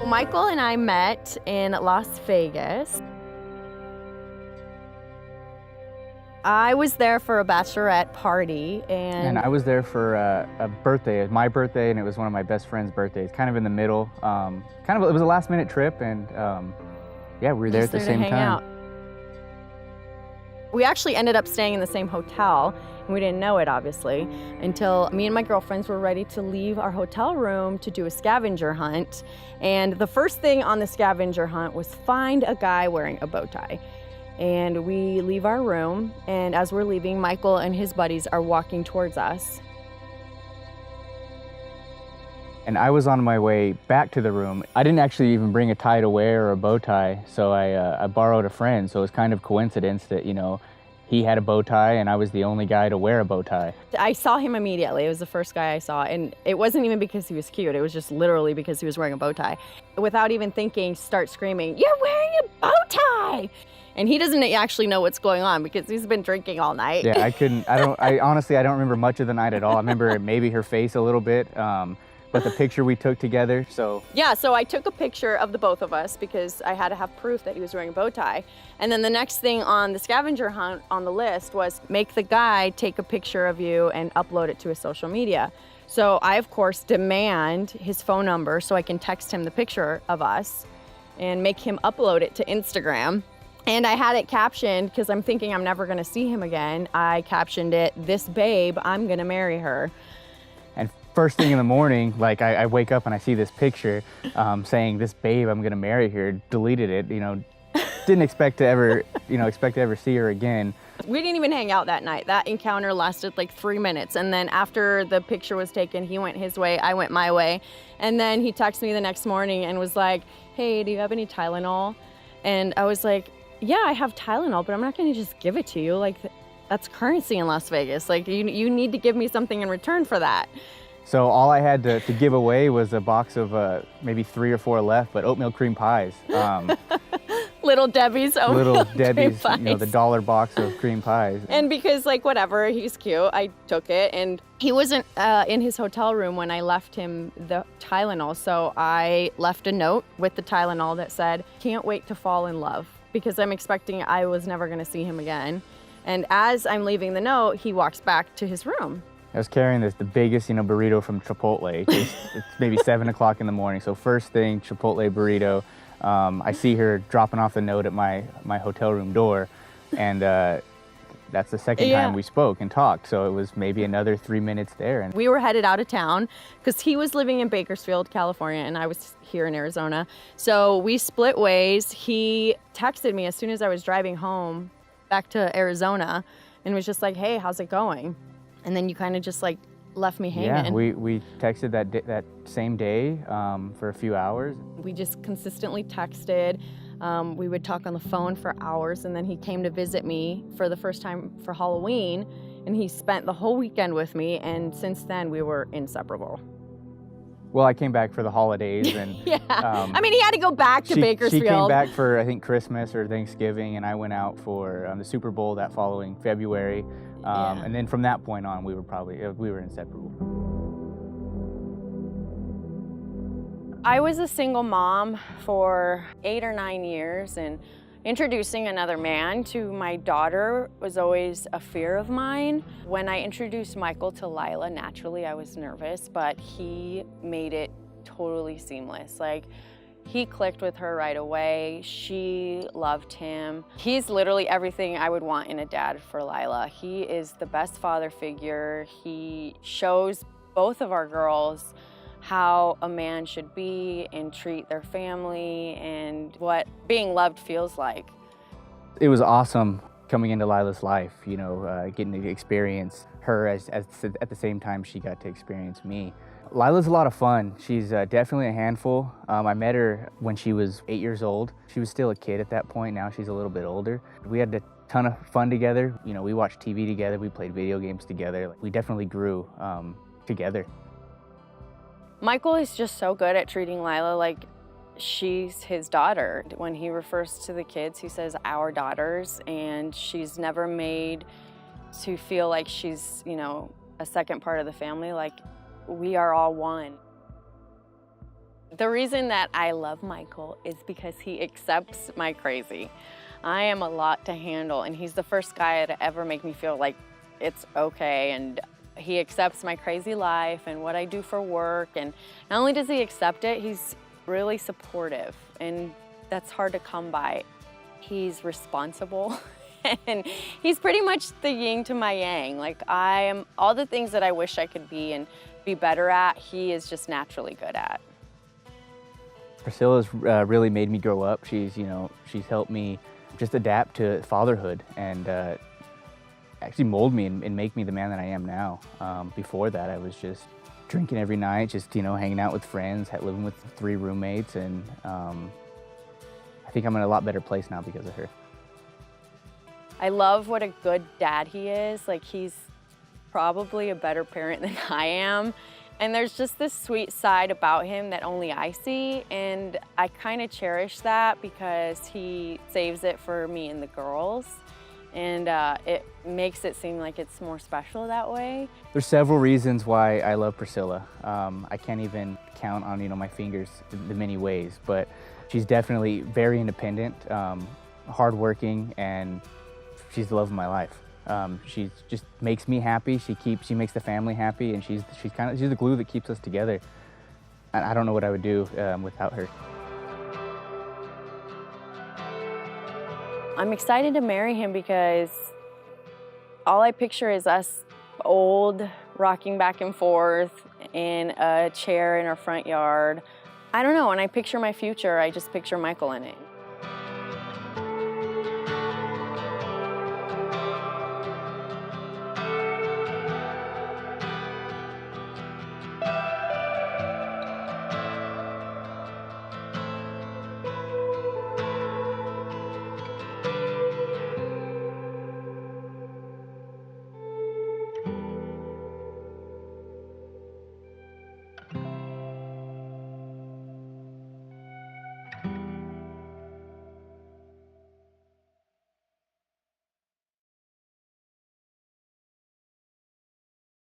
Michael and I met in Las Vegas. I was there for a bachelorette party, And I was there for a birthday, my birthday, and it was one of my best friend's birthdays, kind of in the middle. It was a last-minute trip, and yeah, we were there at the same time. We actually ended up staying in the same hotel, and we didn't know it, obviously, until me and my girlfriends were ready to leave our hotel room to do a scavenger hunt. And the first thing on the scavenger hunt was find a guy wearing a bow tie. And we leave our room, and as we're leaving, Michael and his buddies are walking towards us. And I was on my way back to the room. I didn't actually even bring a tie to wear or a bow tie, so I borrowed a friend. So it was kind of coincidence that, you know, he had a bow tie and I was the only guy to wear a bow tie. I saw him immediately. It was the first guy I saw, and it wasn't even because he was cute. It was just literally because he was wearing a bow tie. Without even thinking, start screaming, "You're wearing a bow tie!" And he doesn't actually know what's going on because he's been drinking all night. Yeah, I honestly, I don't remember much of the night at all. I remember maybe her face a little bit, but the picture we took together, so. Yeah, so I took a picture of the both of us because I had to have proof that he was wearing a bow tie. And then the next thing on the scavenger hunt on the list was make the guy take a picture of you and upload it to his social media. So I, of course, demand his phone number so I can text him the picture of us and make him upload it to Instagram. And I had it captioned because I'm thinking I'm never gonna see him again. I captioned it, "This babe, I'm gonna marry her." And first thing in the morning, like I wake up and I see this picture saying, "This babe, I'm gonna marry her," deleted it, you know, didn't expect to ever, see her again. We didn't even hang out that night. That encounter lasted like 3 minutes. And then after the picture was taken, he went his way, I went my way. And then he texted me the next morning and was like, "Hey, do you have any Tylenol?" And I was like, "Yeah, I have Tylenol, but I'm not gonna just give it to you. Like, that's currency in Las Vegas. Like, you need to give me something in return for that." So all I had to give away was a box of maybe 3 or 4 left, but oatmeal cream pies. Little Debbie's oatmeal Little cream Debbie's, pies. you know, the $1 box of cream pies. And because, like, whatever, he's cute, I took it. And he wasn't in his hotel room when I left him the Tylenol. So I left a note with the Tylenol that said, "Can't wait to fall in love," because I'm expecting I was never gonna see him again. And as I'm leaving the note, he walks back to his room. I was carrying the biggest, burrito from Chipotle. It's maybe 7 o'clock in the morning. So first thing, Chipotle burrito. I see her dropping off the note at my hotel room door, and that's the second time we spoke and talked. So it was maybe another 3 minutes there. And we were headed out of town because he was living in Bakersfield, California, and I was here in Arizona. So we split ways. He texted me as soon as I was driving home back to Arizona and was just like, "Hey, how's it going?" And then you kind of just like left me hanging. Yeah, we texted that same day for a few hours. We just consistently texted. We would talk on the phone for hours, and then he came to visit me for the first time for Halloween, and he spent the whole weekend with me, and since then we were inseparable. Well, I came back for the holidays, and yeah. I mean, he had to go back to Bakersfield. She came back for, I think, Christmas or Thanksgiving, and I went out for the Super Bowl that following February. And then from that point on, we were inseparable. I was a single mom for 8 or 9 years, and introducing another man to my daughter was always a fear of mine. When I introduced Michael to Lila, naturally I was nervous, but he made it totally seamless. Like, he clicked with her right away. She loved him. He's literally everything I would want in a dad for Lila. He is the best father figure. He shows both of our girls how a man should be and treat their family and what being loved feels like. It was awesome coming into Lila's life, getting to experience her as at the same time she got to experience me. Lila's a lot of fun. She's definitely a handful. I met her when she was 8 years old. She was still a kid at that point. Now she's a little bit older. We had a ton of fun together. We watched TV together. We played video games together. We definitely grew together. Michael is just so good at treating Lila like she's his daughter. When he refers to the kids, he says our daughters, and she's never made to feel like she's, a second part of the family. Like, we are all one. The reason that I love Michael is because he accepts my crazy. I am a lot to handle, and he's the first guy to ever make me feel like it's okay, and he accepts my crazy life and what I do for work, and not only does he accept it, he's really supportive, and that's hard to come by. He's responsible, and he's pretty much the yin to my yang. Like, I am all the things that I wish I could be and be better at, he is just naturally good at. Priscilla's really made me grow up. She's helped me just adapt to fatherhood and actually mold me and make me the man that I am now. Before that, I was just drinking every night, just hanging out with friends, living with 3 roommates, and I think I'm in a lot better place now because of her. I love what a good dad he is. Like, he's probably a better parent than I am. And there's just this sweet side about him that only I see, and I kind of cherish that because he saves it for me and the girls, and it makes it seem like it's more special that way. There's several reasons why I love Priscilla. I can't even count on my fingers the many ways, but she's definitely very independent, hardworking, and she's the love of my life. She just makes me happy. She makes the family happy, and she's the glue that keeps us together. And I don't know what I would do without her. I'm excited to marry him because all I picture is us old, rocking back and forth in a chair in our front yard. I don't know, when I picture my future, I just picture Michael in it.